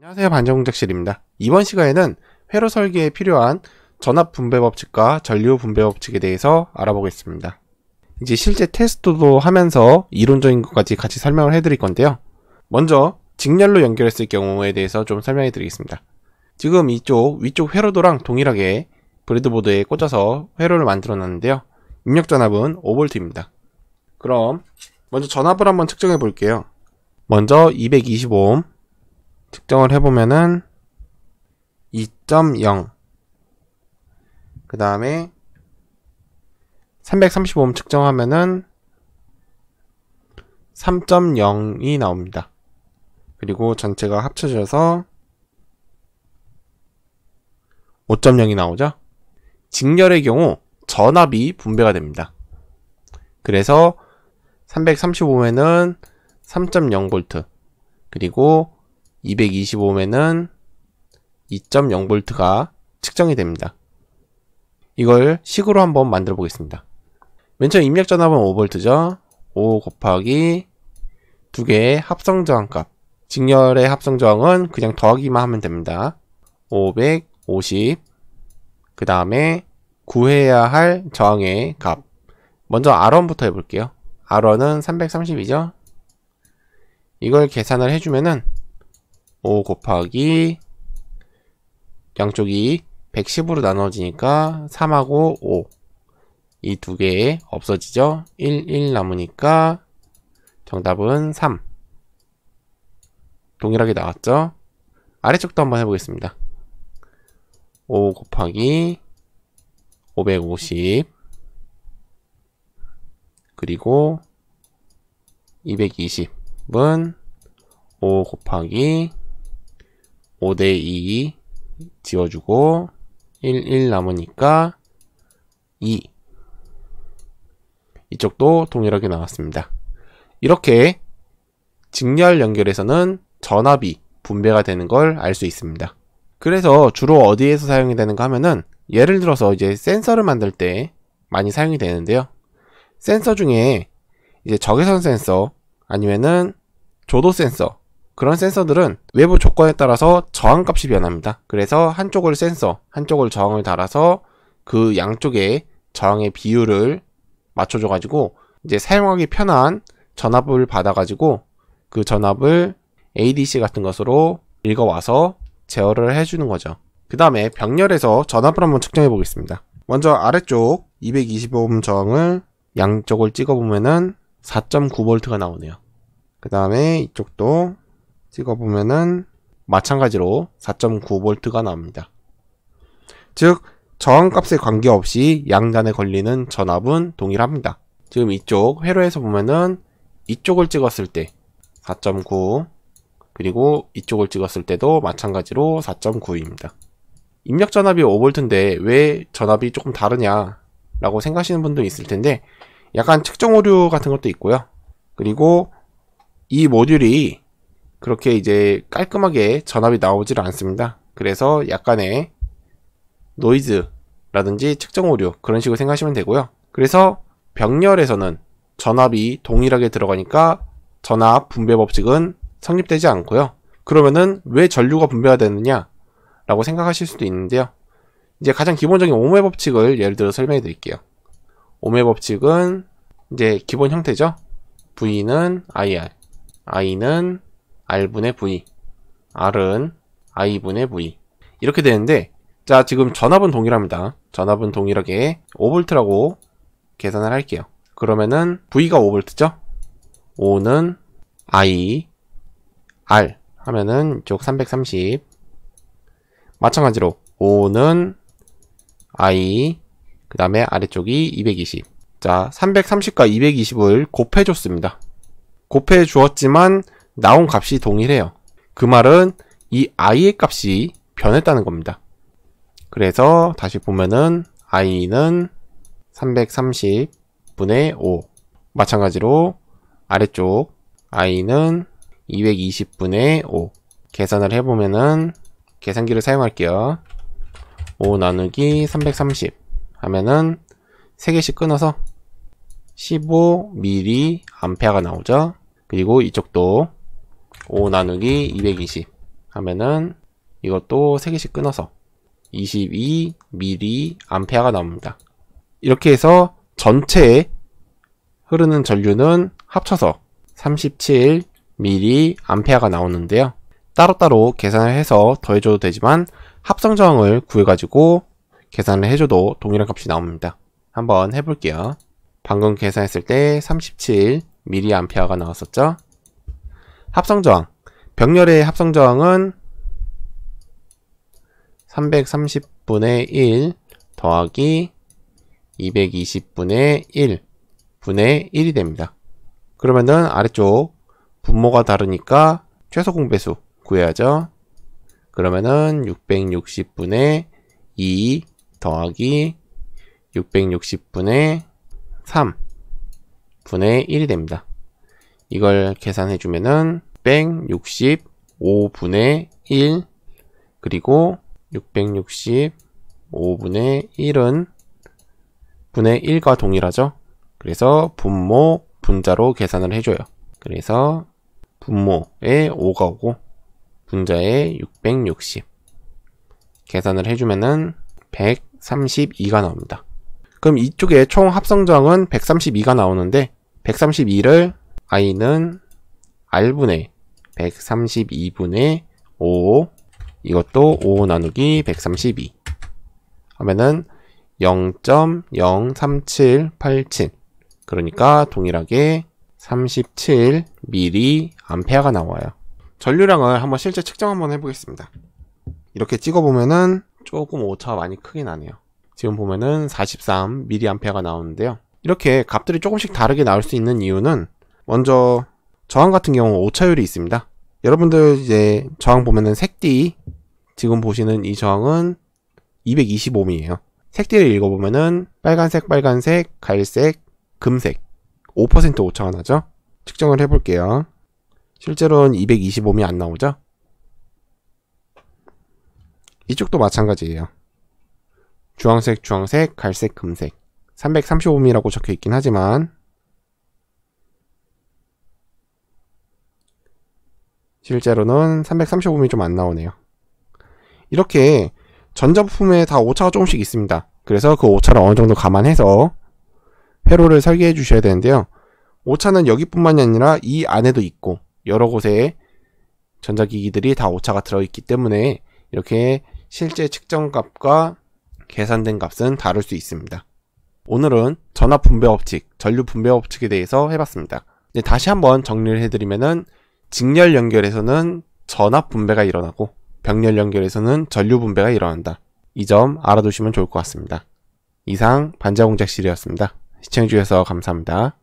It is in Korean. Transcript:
안녕하세요, 반전공작실입니다. 이번 시간에는 회로 설계에 필요한 전압 분배 법칙과 전류 분배 법칙에 대해서 알아보겠습니다. 이제 실제 테스트도 하면서 이론적인 것까지 같이 설명을 해드릴 건데요. 먼저 직렬로 연결했을 경우에 대해서 좀 설명해 드리겠습니다. 지금 이쪽 위쪽 회로도랑 동일하게 브레드보드에 꽂아서 회로를 만들어 놨는데요. 입력 전압은 5V입니다. 그럼 먼저 전압을 한번 측정해 볼게요. 먼저 220오hm 측정을 해보면은 2.0, 그 다음에 330오hm 측정하면은 3.0이 나옵니다. 그리고 전체가 합쳐져서 5.0이 나오죠. 직렬의 경우 전압이 분배가 됩니다. 그래서 335ohm에는 3.0V, 그리고 225ohm에는 2.0V가 측정이 됩니다. 이걸 식으로 한번 만들어 보겠습니다. 맨 처음 입력 전압은 5V죠. 5 곱하기 두 개의 합성 저항값. 직렬의 합성 저항은 그냥 더하기만 하면 됩니다. 550. 그 다음에 구해야 할 저항의 값. 먼저 R1부터 해볼게요. R1은 330이죠. 이걸 계산을 해주면은 5 곱하기 양쪽이 110으로 나눠지니까 3하고 5, 이 두 개 없어지죠. 1 남으니까 정답은 3. 동일하게 나왔죠. 아래쪽도 한번 해보겠습니다. 5 곱하기 550, 그리고 220은 5 곱하기 5대2 지워주고 1 남으니까 2. 이쪽도 동일하게 나왔습니다. 이렇게 직렬 연결에서는 전압이 분배가 되는 걸 알 수 있습니다. 그래서 주로 어디에서 사용이 되는가 하면은, 예를 들어서 이제 센서를 만들 때 많이 사용이 되는데요. 센서 중에 이제 적외선 센서 아니면은 조도 센서, 그런 센서들은 외부 조건에 따라서 저항값이 변합니다. 그래서 한쪽을 센서, 한쪽을 저항을 달아서 그 양쪽의 저항의 비율을 맞춰줘가지고 이제 사용하기 편한 전압을 받아가지고 그 전압을 ADC 같은 것으로 읽어와서 제어를 해주는 거죠. 그 다음에 병렬에서 전압을 한번 측정해 보겠습니다. 먼저 아래쪽 225ohm 저항을 양쪽을 찍어보면은 4.9V가 나오네요. 그 다음에 이쪽도 찍어보면은 마찬가지로 4.9V가 나옵니다. 즉 저항값에 관계없이 양단에 걸리는 전압은 동일합니다. 지금 이쪽 회로에서 보면은 이쪽을 찍었을 때 4.9, 그리고 이쪽을 찍었을 때도 마찬가지로 4.9입니다. 입력 전압이 5V인데 왜 전압이 조금 다르냐 라고 생각하시는 분도 있을 텐데, 약간 측정 오류 같은 것도 있고요. 그리고 이 모듈이 그렇게 이제 깔끔하게 전압이 나오질 않습니다. 그래서 약간의 노이즈라든지 측정 오류, 그런 식으로 생각하시면 되고요. 그래서 병렬에서는 전압이 동일하게 들어가니까 전압 분배 법칙은 성립되지 않고요. 그러면은 왜 전류가 분배가 되느냐 라고 생각하실 수도 있는데요. 이제 가장 기본적인 오음의 법칙을 예를 들어 설명해 드릴게요. 오음의 법칙은 이제 기본 형태죠. V는 IR, I는 R분의 V, R은 I분의 V, 이렇게 되는데, 자, 지금 전압은 동일합니다. 전압은 동일하게 5V라고 계산을 할게요. 그러면은 V가 5V죠. 5는 I, R 하면은 이쪽 330, 마찬가지로 5는 I, 그 다음에 아래쪽이 220. 자, 330과 220을 곱해줬습니다. 곱해주었지만 나온 값이 동일해요. 그 말은 이 I의 값이 변했다는 겁니다. 그래서 다시 보면은 I는 330분의 5, 마찬가지로 아래쪽 I는 220분의 5. 계산을 해보면은 계산기를 사용할게요. 5 나누기 330 하면은 3개씩 끊어서 15mA가 나오죠. 그리고 이쪽도 5 나누기 220 하면은 이것도 3개씩 끊어서 22mA가 나옵니다. 이렇게 해서 전체에 흐르는 전류는 합쳐서 37mA가 나오는데요. 따로따로 계산을 해서 더해줘도 되지만 합성 저항을 구해가지고 계산을 해줘도 동일한 값이 나옵니다. 한번 해볼게요. 방금 계산했을 때 37mA가 나왔었죠. 합성 저항, 병렬의 합성 저항은 330분의 1 더하기 220분의 1 분의 1이 됩니다. 그러면은 아래쪽 분모가 다르니까 최소 공배수 구해야죠. 그러면은 660분의 2 더하기 660분의 3 분의 1이 됩니다. 이걸 계산해주면은 665분의 1 그리고 665분의 1은 분의 1과 동일하죠. 그래서 분모 분자로 계산을 해줘요. 그래서 분모에 5가 오고 분자에 660 계산을 해주면은 132가 나옵니다. 그럼 이쪽에 총 합성저항은 132가 나오는데 132를 i는 r분의 132분의 5 이것도 5 나누기 132 하면은 0.03787 그러니까 동일하게 37mA가 나와요. 전류량을 한번 실제 측정 한번 해보겠습니다. 이렇게 찍어보면은 조금 오차가 많이 크게 나네요. 지금 보면은 43mA가 나오는데요. 이렇게 값들이 조금씩 다르게 나올 수 있는 이유는 먼저 저항 같은 경우 오차율이 있습니다. 여러분들 이제 저항 보면은 색띠 지금 보시는 이 저항은 225ohm이에요. 색띠를 읽어보면은 빨간색, 갈색, 금색 5% 오차가 나죠? 측정을 해볼게요. 실제로는 225ohm이 안 나오죠? 이쪽도 마찬가지예요. 주황색, 갈색, 금색 335ohm이라고 적혀 있긴 하지만 실제로는 335ohm이 좀 안 나오네요. 이렇게 전자부품에 다 오차가 조금씩 있습니다. 그래서 그 오차를 어느 정도 감안해서 회로를 설계해 주셔야 되는데요. 오차는 여기뿐만이 아니라 이 안에도 있고 여러 곳에 전자기기들이 다 오차가 들어있기 때문에 이렇게 실제 측정값과 계산된 값은 다를 수 있습니다. 오늘은 전압 분배 법칙, 전류 분배 법칙에 대해서 해봤습니다. 다시 한번 정리를 해드리면은 직렬 연결에서는 전압 분배가 일어나고 병렬 연결에서는 전류 분배가 일어난다. 이 점 알아두시면 좋을 것 같습니다. 이상 반자공작실이었습니다. 시청해주셔서 감사합니다.